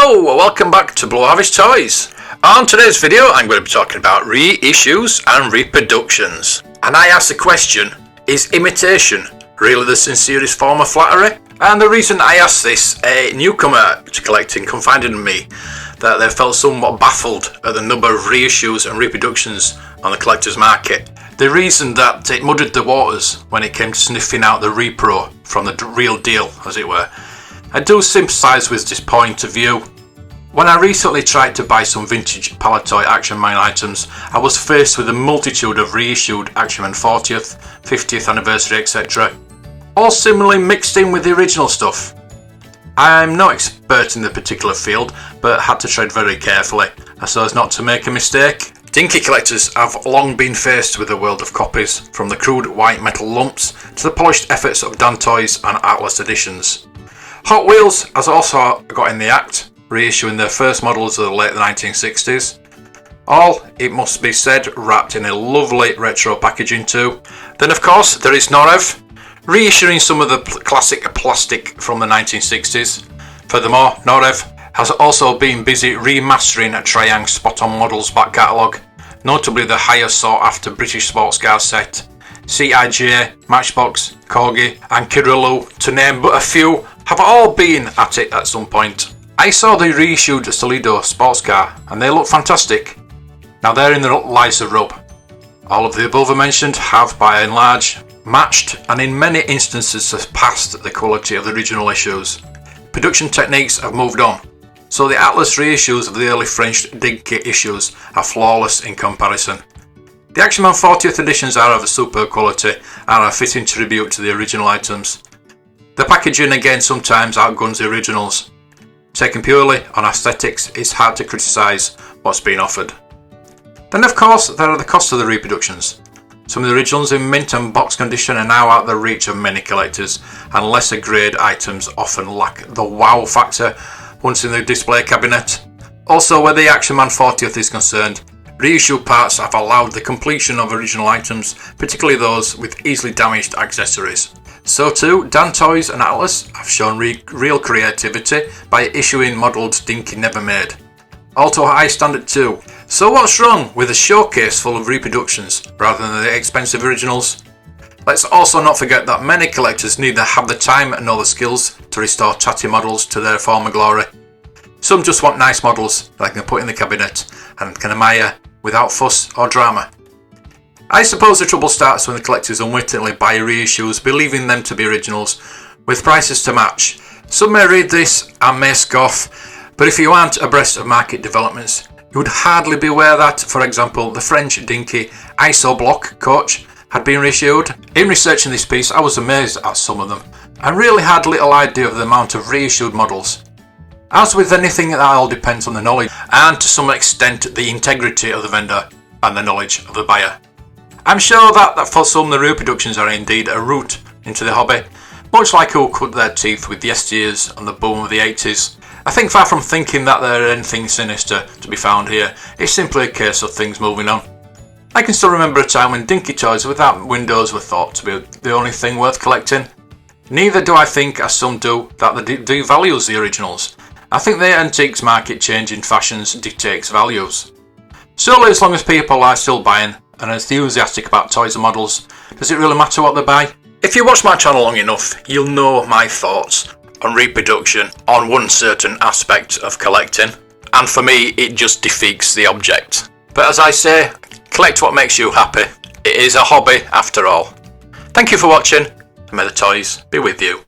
Hello, welcome back to Blue Harvest Toys. On today's video I'm going to be talking about reissues and reproductions. And I ask the question, is imitation really the sincerest form of flattery? And the reason I ask this, a newcomer to collecting confided in me that they felt somewhat baffled at the number of reissues and reproductions on the collector's market. The reason that it muddied the waters when it came to sniffing out the repro from the real deal, as it were. I do sympathise with this point of view. When I recently tried to buy some vintage Palitoy Action Man items, I was faced with a multitude of reissued Action Man 40th, 50th anniversary, etc. All similarly mixed in with the original stuff. I'm no expert in the particular field, but had to tread very carefully, so as not to make a mistake. Dinky collectors have long been faced with a world of copies, from the crude white metal lumps to the polished efforts of Dan Toys and Atlas editions. Hot Wheels has also got in the act, reissuing their first models of the late 1960s. All, it must be said, wrapped in a lovely retro packaging too. Then of course there is Norev, reissuing some of the classic plastic from the 1960s. Furthermore, Norev has also been busy remastering a Triang spot-on models back catalogue, notably the higher sought after British sports car set, CIJ, Matchbox, Corgi and Kirillu, to name but a few, have all been at it at some point. I saw the reissued Solido sports car and they look fantastic. Now therein lies the rub. All of the above mentioned have by and large matched and in many instances surpassed the quality of the original issues. Production techniques have moved on, so the Atlas reissues of the early French Dinky issues are flawless in comparison. The Action Man 40th editions are of a superb quality and are a fitting tribute to the original items. The packaging again sometimes outguns the originals. Taken purely on aesthetics, it's hard to criticise what's been offered. Then of course there are the costs of the reproductions. Some of the originals in mint and box condition are now out of the reach of many collectors, and lesser grade items often lack the wow factor once in the display cabinet. Also, where the Action Man 40th is concerned, reissue parts have allowed the completion of original items, particularly those with easily damaged accessories. So too, Dan Toys and Atlas have shown real creativity by issuing modelled Dinky Never Made. All to a high standard too. So what's wrong with a showcase full of reproductions rather than the expensive originals? Let's also not forget that many collectors neither have the time nor the skills to restore tatty models to their former glory. Some just want nice models that they can put in the cabinet and can admire without fuss or drama. I suppose the trouble starts when the collectors unwittingly buy reissues believing them to be originals, with prices to match. Some may read this and may scoff, but if you aren't abreast of market developments, you would hardly be aware that, for example, the French Dinky ISO block coach had been reissued. In researching this piece, I was amazed at some of them, and really had little idea of the amount of reissued models. As with anything, that all depends on the knowledge, and to some extent the integrity of the vendor and the knowledge of the buyer. I'm sure that for some the reproductions are indeed a route into the hobby, much like who cut their teeth with yesteryears and the boom of the 80s. I think far from thinking that there is anything sinister to be found here, it's simply a case of things moving on. I can still remember a time when Dinky toys without windows were thought to be the only thing worth collecting. Neither do I think, as some do, that they devalues the originals. I think the antiques market changing fashions dictates values. Solely as long as people are still buying and enthusiastic about toys and models, does it really matter what they buy? If you watch my channel long enough, you'll know my thoughts on reproduction on one certain aspect of collecting, and for me it just defeats the object. But as I say, collect what makes you happy. It is a hobby after all. Thank you for watching, and may the toys be with you.